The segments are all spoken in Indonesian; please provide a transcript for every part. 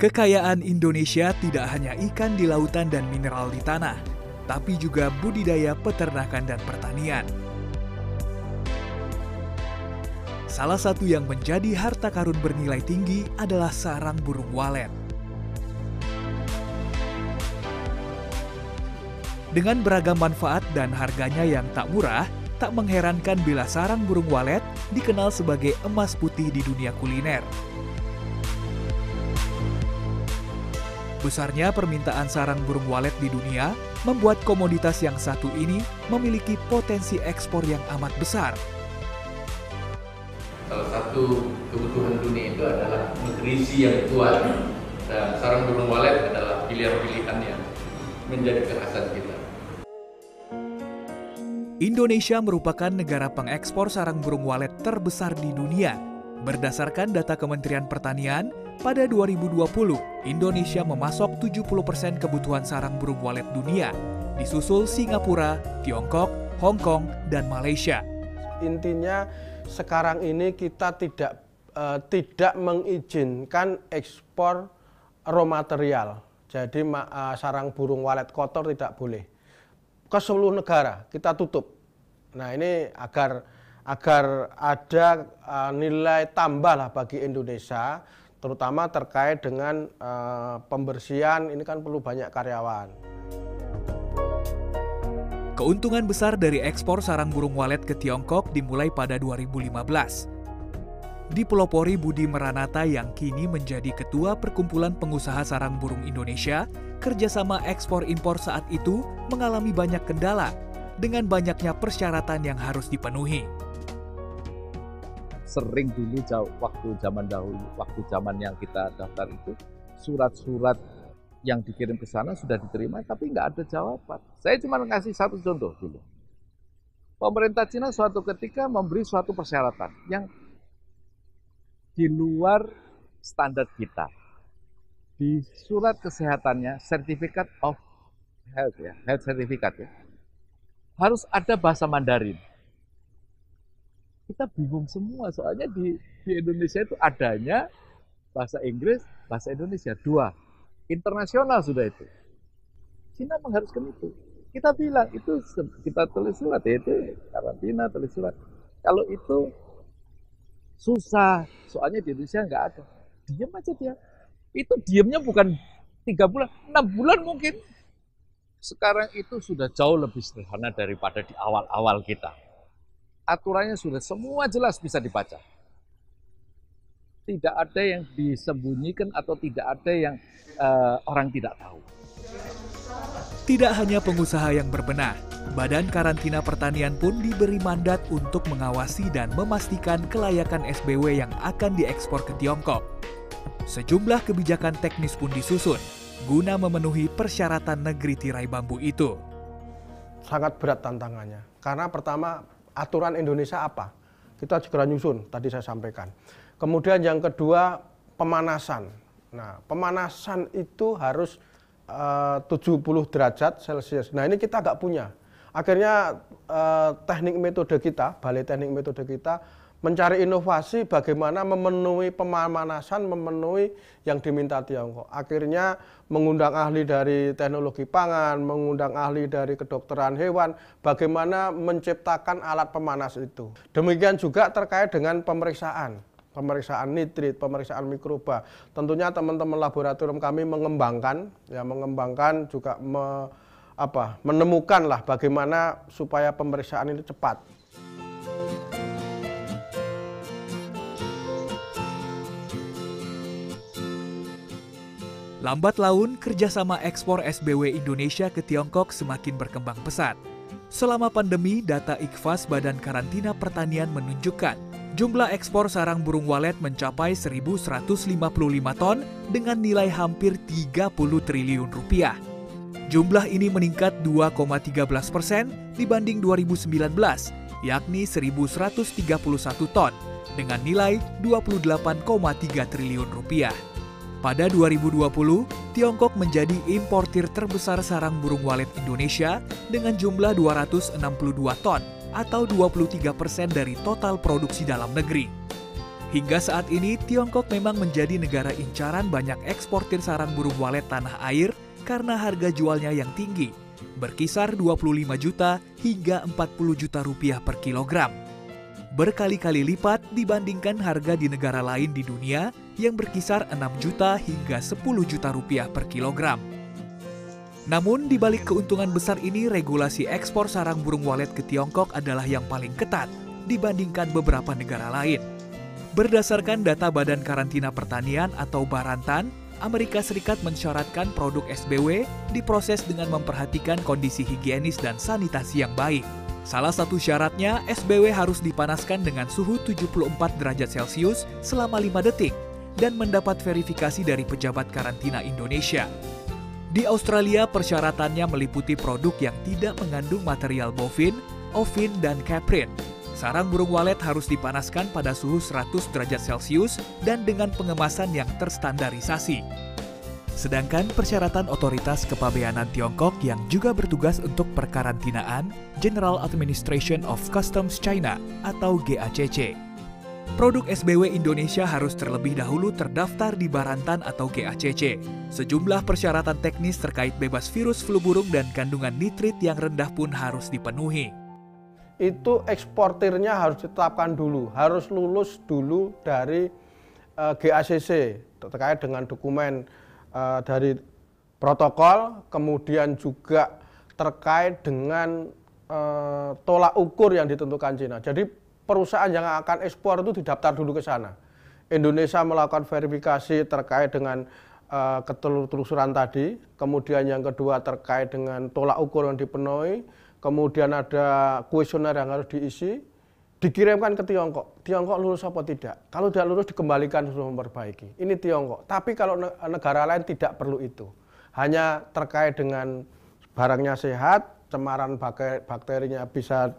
Kekayaan Indonesia tidak hanya ikan di lautan dan mineral di tanah, tapi juga budidaya, peternakan, dan pertanian. Salah satu yang menjadi harta karun bernilai tinggi adalah sarang burung walet. Dengan beragam manfaat dan harganya yang tak murah, tak mengherankan bila sarang burung walet dikenal sebagai emas putih di dunia kuliner. Besarnya permintaan sarang burung walet di dunia membuat komoditas yang satu ini memiliki potensi ekspor yang amat besar. Salah satu kebutuhan dunia itu adalah nutrisi yang kuat, dan sarang burung walet adalah pilihan-pilihan yang menjadi kekhasan kita. Indonesia merupakan negara pengekspor sarang burung walet terbesar di dunia. Berdasarkan data Kementerian Pertanian, pada 2020, Indonesia memasok 70% kebutuhan sarang burung walet dunia, disusul Singapura, Tiongkok, Hong Kong, dan Malaysia. Intinya sekarang ini kita tidak mengizinkan ekspor raw material. Jadi sarang burung walet kotor tidak boleh. Ke seluruh negara kita tutup. Nah, ini agar ada nilai tambah lah bagi Indonesia, terutama terkait dengan pembersihan. Ini kan perlu banyak karyawan. Keuntungan besar dari ekspor sarang burung walet ke Tiongkok dimulai pada 2015. Dipelopori Budi Meranata yang kini menjadi Ketua Perkumpulan Pengusaha Sarang Burung Indonesia, kerjasama ekspor-impor saat itu mengalami banyak kendala dengan banyaknya persyaratan yang harus dipenuhi. Sering dulu waktu zaman yang kita daftar itu, surat-surat yang dikirim ke sana sudah diterima, tapi nggak ada jawaban. Saya cuma kasih satu contoh dulu. Pemerintah Cina suatu ketika memberi suatu persyaratan yang di luar standar kita. Di surat kesehatannya, Certificate of Health, Health Certificate, harus ada bahasa Mandarin. Kita bingung semua, soalnya di Indonesia itu adanya bahasa Inggris, bahasa Indonesia, dua. Internasional sudah itu. Cina mengharuskan itu. Kita bilang, itu kita tulis surat, itu karantina, tulis surat. Kalau itu susah, soalnya di Indonesia nggak ada. Diam aja dia. Itu diamnya bukan 3 bulan, 6 bulan mungkin. Sekarang itu sudah jauh lebih sederhana daripada di awal-awal kita. Aturannya sudah semua jelas bisa dibaca. Tidak ada yang disembunyikan atau tidak ada yang orang tidak tahu. Tidak hanya pengusaha yang berbenah, Badan Karantina Pertanian pun diberi mandat untuk mengawasi dan memastikan kelayakan SBW yang akan diekspor ke Tiongkok. Sejumlah kebijakan teknis pun disusun guna memenuhi persyaratan negeri tirai bambu itu. Sangat berat tantangannya, karena pertama aturan Indonesia apa? Kita segera nyusun, tadi saya sampaikan. Kemudian yang kedua, pemanasan. Nah, pemanasan itu harus 70 derajat Celcius. Nah, ini kita nggak punya. Akhirnya teknik metode kita, Balai Teknik Metode kita, mencari inovasi bagaimana memenuhi pemanasan, memenuhi yang diminta Tiongkok. Akhirnya mengundang ahli dari teknologi pangan, mengundang ahli dari kedokteran hewan, bagaimana menciptakan alat pemanas itu. Demikian juga terkait dengan pemeriksaan nitrit, pemeriksaan mikroba. Tentunya teman-teman laboratorium kami mengembangkan juga menemukanlah bagaimana supaya pemeriksaan ini cepat. Lambat laun, kerjasama ekspor SBW Indonesia ke Tiongkok semakin berkembang pesat. Selama pandemi, data IKFAS Badan Karantina Pertanian menunjukkan jumlah ekspor sarang burung walet mencapai 1.155 ton dengan nilai hampir 30 triliun rupiah. Jumlah ini meningkat 2,13% dibanding 2019, yakni 1.131 ton dengan nilai 28,3 triliun rupiah. Pada 2020, Tiongkok menjadi importir terbesar sarang burung walet Indonesia dengan jumlah 262 ton atau 23% dari total produksi dalam negeri. Hingga saat ini, Tiongkok memang menjadi negara incaran banyak eksportir sarang burung walet tanah air karena harga jualnya yang tinggi, berkisar 25 juta hingga 40 juta rupiah per kilogram. Berkali-kali lipat dibandingkan harga di negara lain di dunia yang berkisar 6 juta hingga 10 juta rupiah per kilogram. Namun, di balik keuntungan besar ini, regulasi ekspor sarang burung walet ke Tiongkok adalah yang paling ketat dibandingkan beberapa negara lain. Berdasarkan data Badan Karantina Pertanian atau Barantan, Amerika Serikat mensyaratkan produk SBW diproses dengan memperhatikan kondisi higienis dan sanitasi yang baik. Salah satu syaratnya, SBW harus dipanaskan dengan suhu 74 derajat Celcius selama 5 detik dan mendapat verifikasi dari pejabat karantina Indonesia. Di Australia, persyaratannya meliputi produk yang tidak mengandung material bovin, ovin, dan caprin. Sarang burung walet harus dipanaskan pada suhu 100 derajat Celcius dan dengan pengemasan yang terstandarisasi. Sedangkan persyaratan Otoritas Kepabeanan Tiongkok yang juga bertugas untuk perkarantinaan, General Administration of Customs China atau GACC. Produk SBW Indonesia harus terlebih dahulu terdaftar di Barantan atau GACC. Sejumlah persyaratan teknis terkait bebas virus flu burung dan kandungan nitrit yang rendah pun harus dipenuhi. Itu eksportirnya harus ditetapkan dulu, harus lulus dulu dari GACC terkait dengan dokumen dari protokol, kemudian juga terkait dengan tolak ukur yang ditentukan Cina. Jadi perusahaan yang akan ekspor itu didaftar dulu ke sana. Indonesia melakukan verifikasi terkait dengan ketelusuran tadi, kemudian yang kedua terkait dengan tolak ukur yang dipenuhi, kemudian ada kuesioner yang harus diisi, dikirimkan ke Tiongkok. Tiongkok lulus apa tidak? Kalau tidak lulus dikembalikan suruh memperbaiki. Ini Tiongkok. Tapi kalau negara lain tidak perlu itu. Hanya terkait dengan barangnya sehat, cemaran bakterinya bisa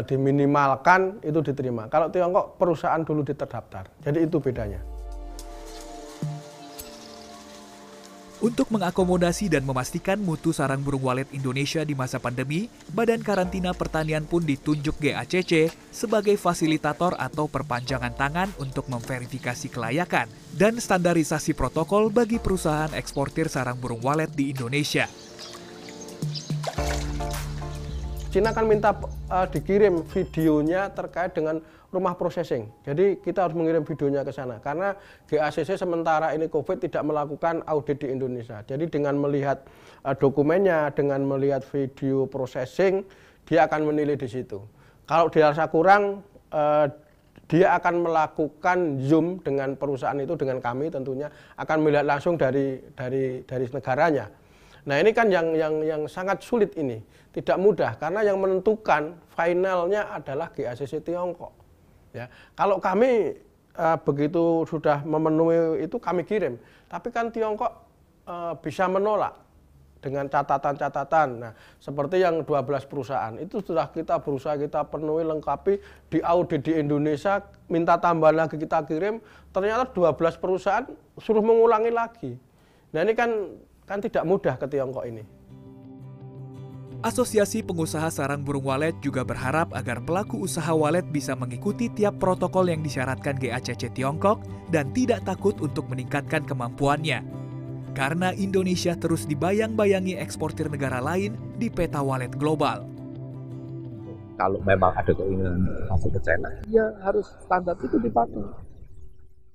diminimalkan, itu diterima. Kalau Tiongkok perusahaan dulu diterdaftar. Jadi itu bedanya. Untuk mengakomodasi dan memastikan mutu sarang burung walet Indonesia di masa pandemi, Badan Karantina Pertanian pun ditunjuk GACC sebagai fasilitator atau perpanjangan tangan untuk memverifikasi kelayakan dan standarisasi protokol bagi perusahaan eksportir sarang burung walet di Indonesia. Cina kan minta dikirim videonya terkait dengan rumah processing. Jadi kita harus mengirim videonya ke sana karena GACC sementara ini COVID tidak melakukan audit di Indonesia. Jadi dengan melihat dokumennya, dengan melihat video processing, dia akan menilai di situ. Kalau dirasa kurang, dia akan melakukan Zoom dengan perusahaan itu, dengan kami tentunya akan melihat langsung dari negaranya. Nah ini kan yang sangat sulit ini, tidak mudah karena yang menentukan finalnya adalah GACC Tiongkok. Ya, kalau kami begitu sudah memenuhi itu kami kirim, tapi kan Tiongkok bisa menolak dengan catatan-catatan. Nah, seperti yang 12 perusahaan itu sudah kita berusaha kita penuhi lengkapi, diaudit di Indonesia, minta tambahan lagi kita kirim, ternyata 12 perusahaan suruh mengulangi lagi. Nah ini kan tidak mudah ke Tiongkok ini. Asosiasi Pengusaha Sarang Burung Walet juga berharap agar pelaku usaha walet bisa mengikuti tiap protokol yang disyaratkan GACC Tiongkok dan tidak takut untuk meningkatkan kemampuannya. Karena Indonesia terus dibayang-bayangi eksportir negara lain di peta walet global. Kalau memang ada keinginan masuk ke China, ya harus standar itu dipakai.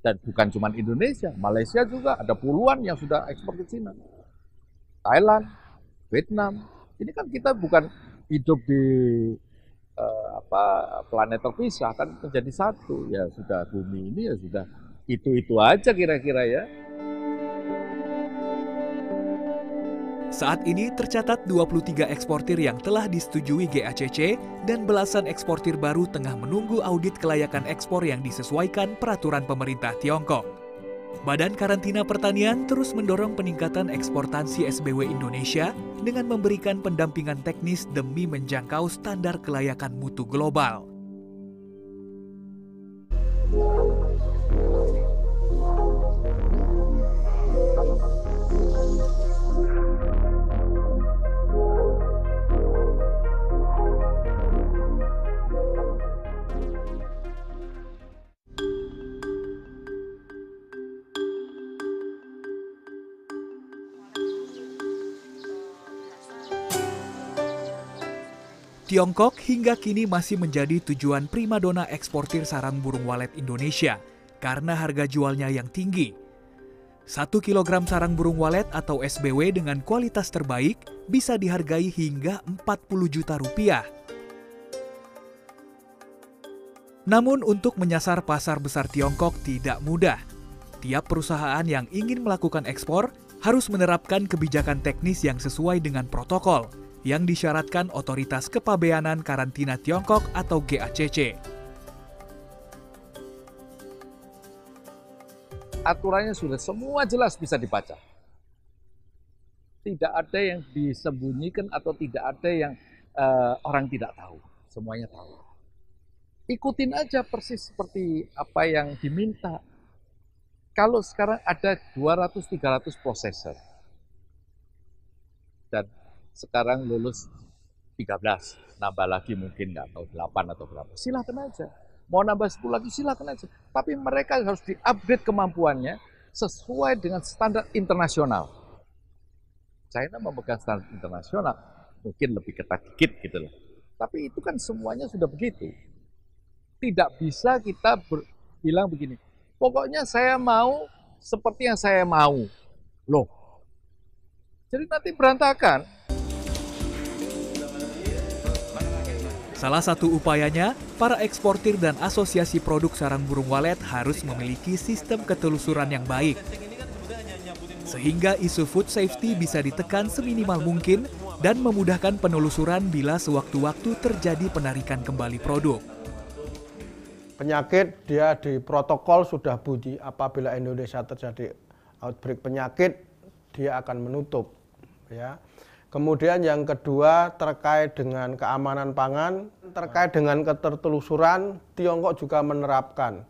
Dan bukan cuma Indonesia, Malaysia juga ada puluhan yang sudah ekspor ke China. Thailand, Vietnam. Ini kan kita bukan hidup di planet terpisah, kan menjadi satu. Ya sudah bumi ini ya sudah itu aja kira-kira ya. Saat ini tercatat 23 eksportir yang telah disetujui GACC dan belasan eksportir baru tengah menunggu audit kelayakan ekspor yang disesuaikan peraturan pemerintah Tiongkok. Badan Karantina Pertanian terus mendorong peningkatan eksportasi SBW Indonesia dengan memberikan pendampingan teknis demi menjangkau standar kelayakan mutu global. Tiongkok hingga kini masih menjadi tujuan primadona eksportir sarang burung walet Indonesia karena harga jualnya yang tinggi. 1 kilogram sarang burung walet atau SBW dengan kualitas terbaik bisa dihargai hingga 40 juta rupiah. Namun untuk menyasar pasar besar Tiongkok tidak mudah. Tiap perusahaan yang ingin melakukan ekspor harus menerapkan kebijakan teknis yang sesuai dengan protokol yang disyaratkan Otoritas Kepabeanan Karantina Tiongkok atau GACC. Aturannya sudah semua jelas bisa dibaca. Tidak ada yang disembunyikan atau tidak ada yang orang tidak tahu. Semuanya tahu. Ikutin aja persis seperti apa yang diminta. Kalau sekarang ada 200-300 prosesor. Dan sekarang lulus 13, nambah lagi mungkin nggak tahu 8 atau berapa. Silakan aja. Mau nambah 10 lagi silakan aja. Tapi mereka harus di-upgrade kemampuannya sesuai dengan standar internasional. China memegang standar internasional, mungkin lebih ketat dikit gitu loh. Tapi itu kan semuanya sudah begitu. Tidak bisa kita bilang begini, pokoknya saya mau seperti yang saya mau. Loh, jadi nanti berantakan. Salah satu upayanya, para eksportir dan asosiasi produk sarang burung walet harus memiliki sistem ketelusuran yang baik. Sehingga isu food safety bisa ditekan seminimal mungkin dan memudahkan penelusuran bila sewaktu-waktu terjadi penarikan kembali produk. Penyakit dia di protokol sudah bunyi, apabila Indonesia terjadi outbreak penyakit, dia akan menutup. Ya. Kemudian yang kedua terkait dengan keamanan pangan, terkait dengan ketertelusuran, Tiongkok juga menerapkan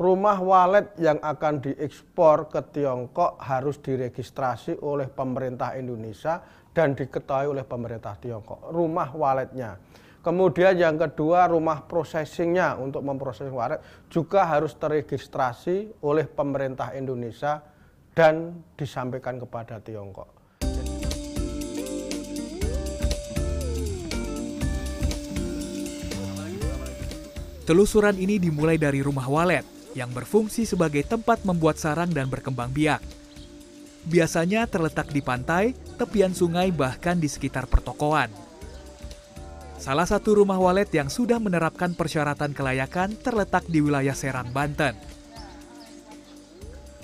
rumah walet yang akan diekspor ke Tiongkok harus diregistrasi oleh pemerintah Indonesia dan diketahui oleh pemerintah Tiongkok, rumah waletnya. Kemudian yang kedua rumah processingnya untuk memproses walet juga harus terregistrasi oleh pemerintah Indonesia dan disampaikan kepada Tiongkok. Telusuran ini dimulai dari rumah walet yang berfungsi sebagai tempat membuat sarang dan berkembang biak. Biasanya terletak di pantai, tepian sungai, bahkan di sekitar pertokoan. Salah satu rumah walet yang sudah menerapkan persyaratan kelayakan terletak di wilayah Serang, Banten.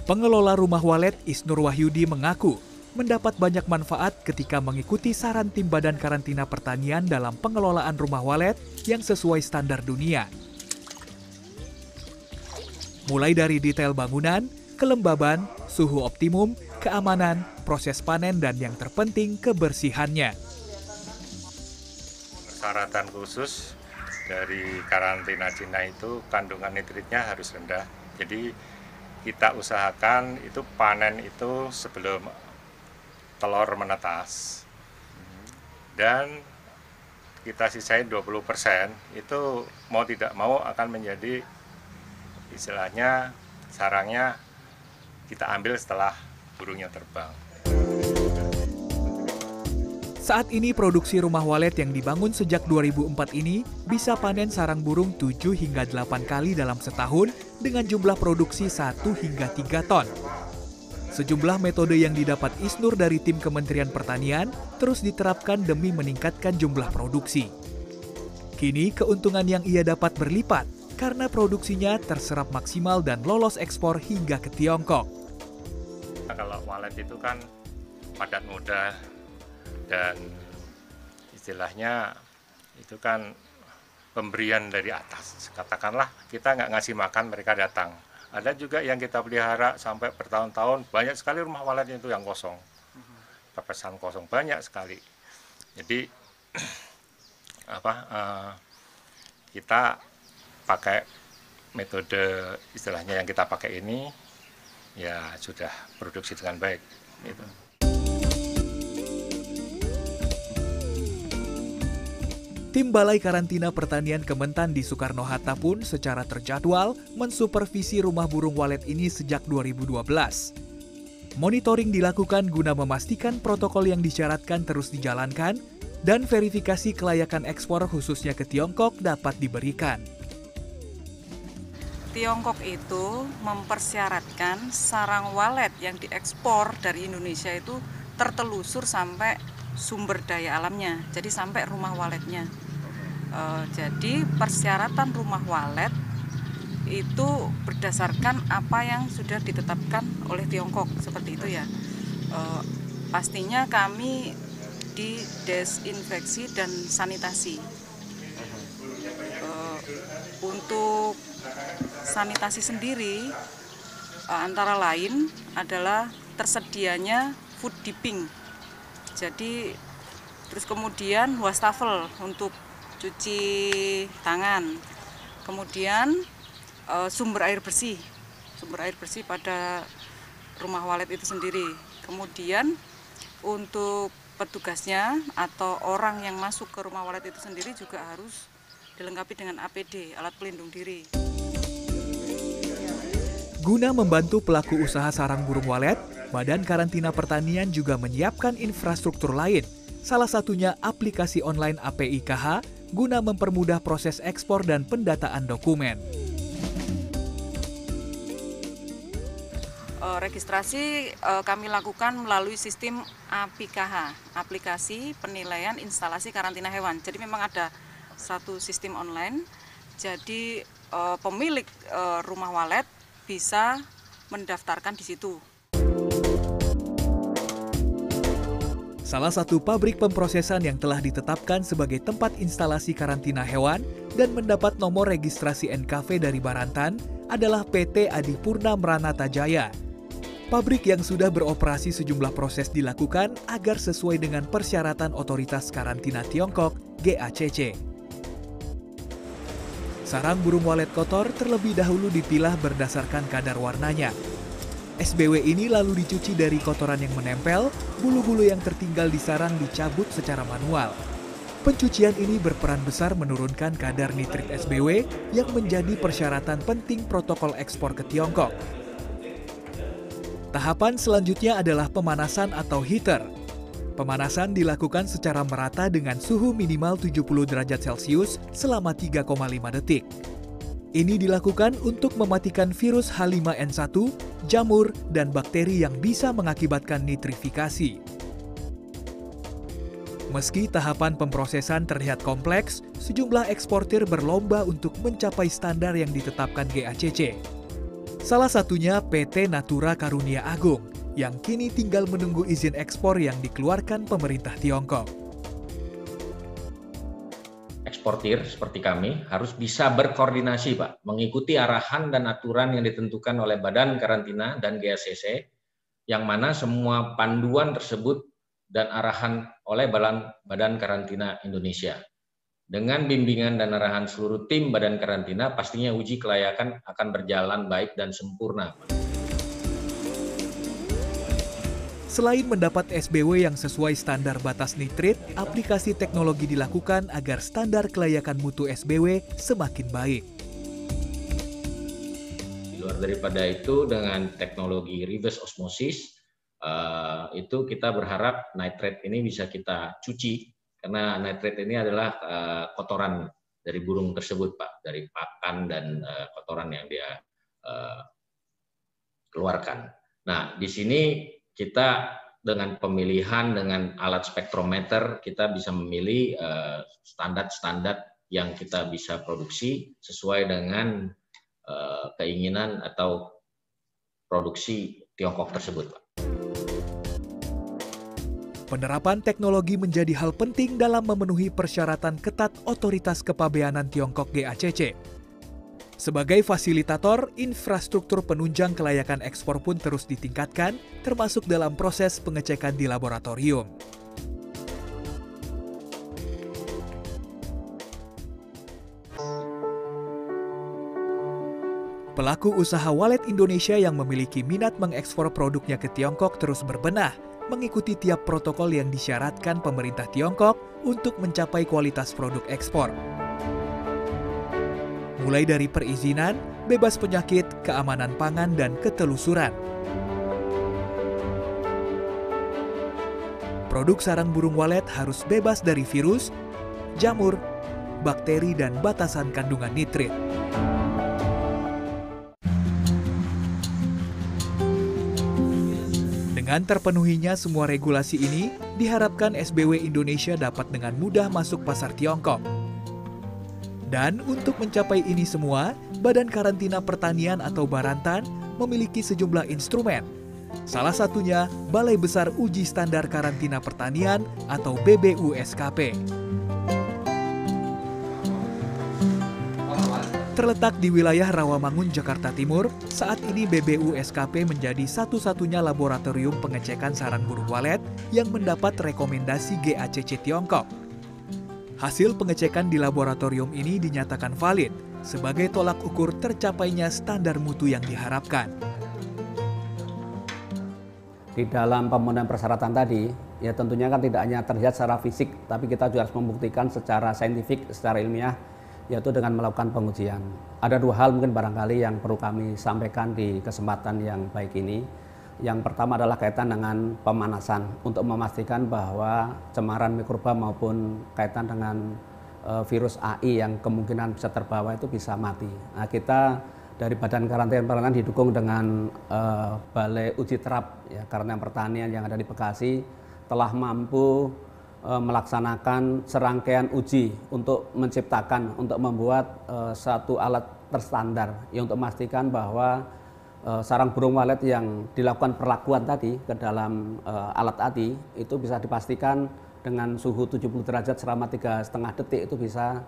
Pengelola rumah walet Isnur Wahyudi mengaku mendapat banyak manfaat ketika mengikuti saran tim Badan Karantina Pertanian dalam pengelolaan rumah walet yang sesuai standar dunia. Mulai dari detail bangunan, kelembaban, suhu optimum, keamanan, proses panen, dan yang terpenting kebersihannya. Persyaratan khusus dari karantina Cina itu kandungan nitritnya harus rendah. Jadi kita usahakan itu panen itu sebelum telur menetas. Dan kita sisain 20%, itu mau tidak mau akan menjadi istilahnya sarangnya kita ambil setelah burungnya terbang. Saat ini produksi rumah walet yang dibangun sejak 2004 ini bisa panen sarang burung 7 hingga 8 kali dalam setahun dengan jumlah produksi 1 hingga 3 ton. Sejumlah metode yang didapat Isnur dari tim Kementerian Pertanian terus diterapkan demi meningkatkan jumlah produksi. Kini keuntungan yang ia dapat berlipat karena produksinya terserap maksimal dan lolos ekspor hingga ke Tiongkok. Kalau walet itu kan padat mudah dan istilahnya itu kan pemberian dari atas. Katakanlah kita nggak ngasih makan, mereka datang. Ada juga yang kita pelihara sampai bertahun-tahun, banyak sekali rumah walet itu yang kosong. Pepesan kosong banyak sekali. Jadi kita pakai metode istilahnya yang kita pakai ini ya sudah produksi dengan baik gitu. Tim Balai Karantina Pertanian Kementan di Soekarno-Hatta pun secara terjadwal mensupervisi rumah burung walet ini sejak 2012. Monitoring dilakukan guna memastikan protokol yang disyaratkan terus dijalankan dan verifikasi kelayakan ekspor khususnya ke Tiongkok dapat diberikan. Tiongkok itu mempersyaratkan sarang walet yang diekspor dari Indonesia itu tertelusur sampai sumber daya alamnya, jadi sampai rumah waletnya. Jadi persyaratan rumah walet itu berdasarkan apa yang sudah ditetapkan oleh Tiongkok, seperti itu ya. Pastinya kami di desinfeksi dan sanitasi. Untuk sanitasi sendiri antara lain adalah tersedianya food dipping. Jadi terus kemudian wastafel untuk cuci tangan. Kemudian sumber air bersih pada rumah walet itu sendiri. Kemudian untuk petugasnya atau orang yang masuk ke rumah walet itu sendiri juga harus dilengkapi dengan APD, alat pelindung diri. Guna membantu pelaku usaha sarang burung walet, Badan Karantina Pertanian juga menyiapkan infrastruktur lain, salah satunya aplikasi online APIKH guna mempermudah proses ekspor dan pendataan dokumen. Registrasi kami lakukan melalui sistem APIKH, aplikasi penilaian instalasi karantina hewan. Jadi memang ada satu sistem online, jadi pemilik rumah walet bisa mendaftarkan di situ. Salah satu pabrik pemprosesan yang telah ditetapkan sebagai tempat instalasi karantina hewan dan mendapat nomor registrasi NKV dari Barantan adalah PT Adipurna Mranata Jaya. Pabrik yang sudah beroperasi sejumlah proses dilakukan agar sesuai dengan persyaratan Otoritas Karantina Tiongkok GACC. Sarang burung walet kotor terlebih dahulu dipilah berdasarkan kadar warnanya. SBW ini lalu dicuci dari kotoran yang menempel, bulu-bulu yang tertinggal di sarang dicabut secara manual. Pencucian ini berperan besar menurunkan kadar nitrit SBW yang menjadi persyaratan penting protokol ekspor ke Tiongkok. Tahapan selanjutnya adalah pemanasan atau heater. Pemanasan dilakukan secara merata dengan suhu minimal 70 derajat Celcius selama 3,5 detik. Ini dilakukan untuk mematikan virus H5N1, jamur, dan bakteri yang bisa mengakibatkan nitrifikasi. Meski tahapan pemprosesan terlihat kompleks, sejumlah eksportir berlomba untuk mencapai standar yang ditetapkan GACC. Salah satunya PT Natura Karunia Agung, yang kini tinggal menunggu izin ekspor yang dikeluarkan pemerintah Tiongkok. Eksportir seperti kami harus bisa berkoordinasi, Pak, mengikuti arahan dan aturan yang ditentukan oleh Badan Karantina dan GACC, yang mana semua panduan tersebut dan arahan oleh Badan Karantina Indonesia. Dengan bimbingan dan arahan seluruh tim Badan Karantina, pastinya uji kelayakan akan berjalan baik dan sempurna. Selain mendapat SBW yang sesuai standar batas nitrit, aplikasi teknologi dilakukan agar standar kelayakan mutu SBW semakin baik. Di luar daripada itu, dengan teknologi reverse osmosis, itu kita berharap nitrit ini bisa kita cuci, karena nitrit ini adalah kotoran dari burung tersebut, Pak, dari pakan dan kotoran yang dia keluarkan. Nah, di sini kita dengan pemilihan dengan alat spektrometer, kita bisa memilih standar-standar yang kita bisa produksi sesuai dengan keinginan atau produksi Tiongkok tersebut, Pak. Penerapan teknologi menjadi hal penting dalam memenuhi persyaratan ketat Otoritas Kepabeanan Tiongkok GACC. Sebagai fasilitator, infrastruktur penunjang kelayakan ekspor pun terus ditingkatkan, termasuk dalam proses pengecekan di laboratorium. Pelaku usaha walet Indonesia yang memiliki minat mengekspor produknya ke Tiongkok terus berbenah, mengikuti tiap protokol yang disyaratkan pemerintah Tiongkok untuk mencapai kualitas produk ekspor. Mulai dari perizinan, bebas penyakit, keamanan pangan, dan ketelusuran. Produk sarang burung walet harus bebas dari virus, jamur, bakteri, dan batasan kandungan nitrit. Dengan terpenuhinya semua regulasi ini, diharapkan SBW Indonesia dapat dengan mudah masuk pasar Tiongkok. Dan untuk mencapai ini semua, Badan Karantina Pertanian atau Barantan memiliki sejumlah instrumen. Salah satunya Balai Besar Uji Standar Karantina Pertanian atau BBUSKP. Terletak di wilayah Rawamangun, Jakarta Timur, saat ini BBUSKP menjadi satu-satunya laboratorium pengecekan sarang burung walet yang mendapat rekomendasi GACC Tiongkok. Hasil pengecekan di laboratorium ini dinyatakan valid sebagai tolak ukur tercapainya standar mutu yang diharapkan. Di dalam pemenuhan persyaratan tadi, ya tentunya kan tidak hanya terlihat secara fisik, tapi kita juga harus membuktikan secara saintifik, secara ilmiah, yaitu dengan melakukan pengujian. Ada dua hal mungkin barangkali yang perlu kami sampaikan di kesempatan yang baik ini. Yang pertama adalah kaitan dengan pemanasan, untuk memastikan bahwa cemaran mikroba maupun kaitan dengan virus AI yang kemungkinan bisa terbawa itu bisa mati. Nah, kita dari Badan Karantina Pertanian didukung dengan Balai Uji Terap ya, Karantina Pertanian yang ada di Bekasi telah mampu melaksanakan serangkaian uji untuk menciptakan, untuk membuat satu alat terstandar yang untuk memastikan bahwa sarang burung walet yang dilakukan perlakuan tadi ke dalam alat tadi itu bisa dipastikan dengan suhu 70 derajat selama 3,5 detik itu bisa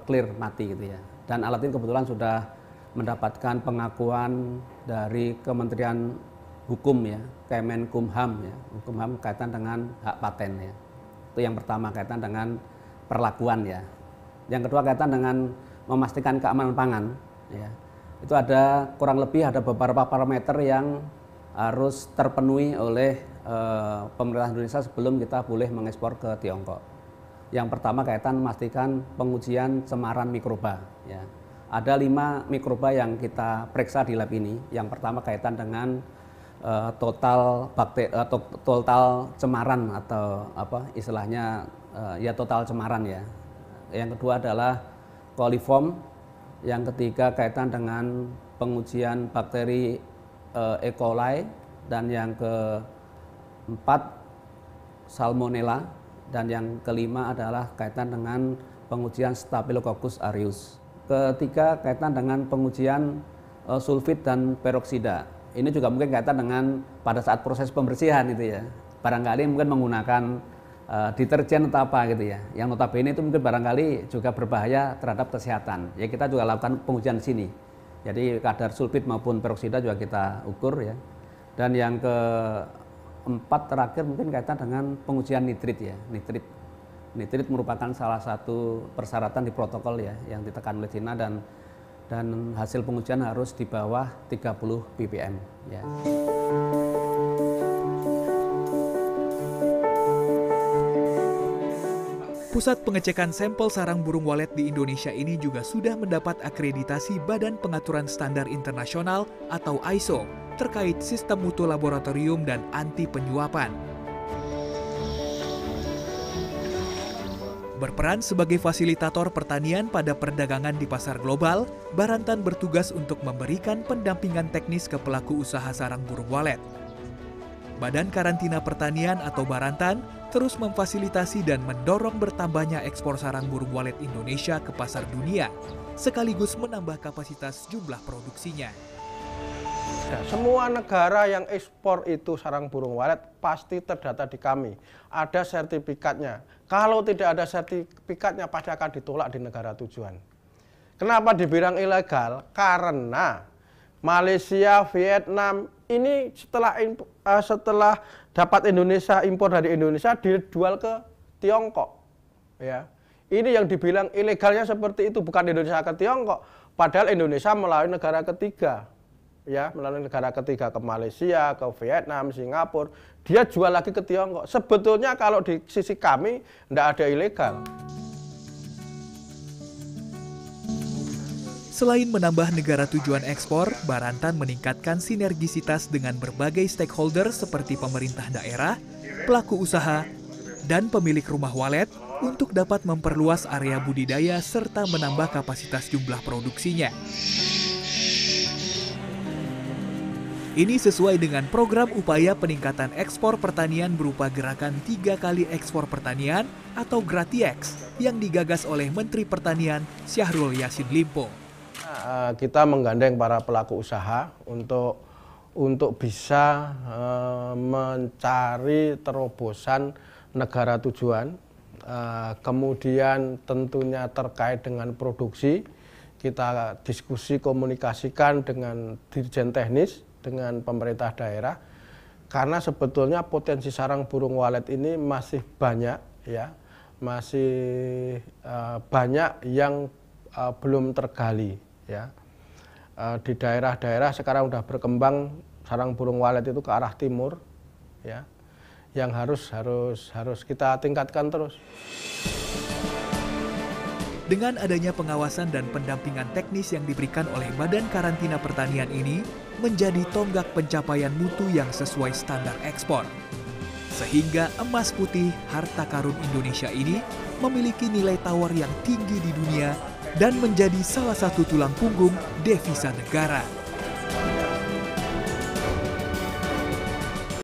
clear mati gitu ya. Dan alat ini kebetulan sudah mendapatkan pengakuan dari Kementerian Hukum ya, Kemenkumham ya, Hukum kaitan dengan hak paten ya. Itu yang pertama kaitan dengan perlakuan ya. Yang kedua kaitan dengan memastikan keamanan pangan ya. Itu ada kurang lebih ada beberapa parameter yang harus terpenuhi oleh pemerintah Indonesia sebelum kita boleh mengekspor ke Tiongkok. Yang pertama kaitan memastikan pengujian cemaran mikroba ya. Ada 5 mikroba yang kita periksa di lab ini. Yang pertama kaitan dengan total bakteri atau total cemaran atau apa istilahnya ya total cemaran ya. Yang kedua adalah coliform, yang ketiga kaitan dengan pengujian bakteri E. coli, dan yang keempat salmonella, dan yang kelima adalah kaitan dengan pengujian Staphylococcus aureus. Ketiga kaitan dengan pengujian sulfit dan peroksida. Ini juga mungkin kaitan dengan pada saat proses pembersihan itu ya. Barangkali mungkin menggunakan deterjen atau apa gitu ya. Yang notabene itu mungkin barangkali juga berbahaya terhadap kesehatan. Ya kita juga lakukan pengujian di sini. Jadi kadar sulfit maupun peroksida juga kita ukur ya. Dan yang keempat terakhir mungkin kaitan dengan pengujian nitrit ya. Nitrit merupakan salah satu persyaratan di protokol ya yang ditekan oleh China, dan hasil pengujian harus di bawah 30 ppm ya. Pusat pengecekan sampel sarang burung walet di Indonesia ini juga sudah mendapat akreditasi Badan Pengaturan Standar Internasional atau ISO terkait sistem mutu laboratorium dan anti penyuapan. Berperan sebagai fasilitator pertanian pada perdagangan di pasar global, Barantan bertugas untuk memberikan pendampingan teknis ke pelaku usaha sarang burung walet. Badan Karantina Pertanian atau Barantan terus memfasilitasi dan mendorong bertambahnya ekspor sarang burung walet Indonesia ke pasar dunia, sekaligus menambah kapasitas jumlah produksinya. Semua negara yang ekspor itu sarang burung walet pasti terdata di kami. Ada sertifikatnya. Kalau tidak ada sertifikatnya pasti akan ditolak di negara tujuan. Kenapa dibilang ilegal? Karena Malaysia, Vietnam ini setelah dapat Indonesia, impor dari Indonesia dijual ke Tiongkok. Ya. Ini yang dibilang ilegalnya seperti itu, bukan Indonesia ke Tiongkok, padahal Indonesia melalui negara ketiga. Ya, melalui negara ketiga ke Malaysia, ke Vietnam, Singapura, dia jual lagi ke Tiongkok. Sebetulnya kalau di sisi kami tidak ada ilegal. Selain menambah negara tujuan ekspor, Barantan meningkatkan sinergisitas dengan berbagai stakeholder seperti pemerintah daerah, pelaku usaha, dan pemilik rumah walet untuk dapat memperluas area budidaya serta menambah kapasitas jumlah produksinya. Ini sesuai dengan program upaya peningkatan ekspor pertanian berupa gerakan 3 kali ekspor pertanian atau GRATIEX yang digagas oleh Menteri Pertanian Syahrul Yassin Limpo. Kita menggandeng para pelaku usaha untuk bisa mencari terobosan negara tujuan, kemudian tentunya terkait dengan produksi, kita diskusi komunikasikan dengan dirjen teknis, dengan pemerintah daerah, karena sebetulnya potensi sarang burung walet ini masih banyak, ya, masih banyak yang belum tergali, ya. Di daerah-daerah sekarang sudah berkembang sarang burung walet itu ke arah timur, ya, yang harus kita tingkatkan terus. Dengan adanya pengawasan dan pendampingan teknis yang diberikan oleh Badan Karantina Pertanian ini menjadi tonggak pencapaian mutu yang sesuai standar ekspor. Sehingga emas putih harta karun Indonesia ini memiliki nilai tawar yang tinggi di dunia dan menjadi salah satu tulang punggung devisa negara.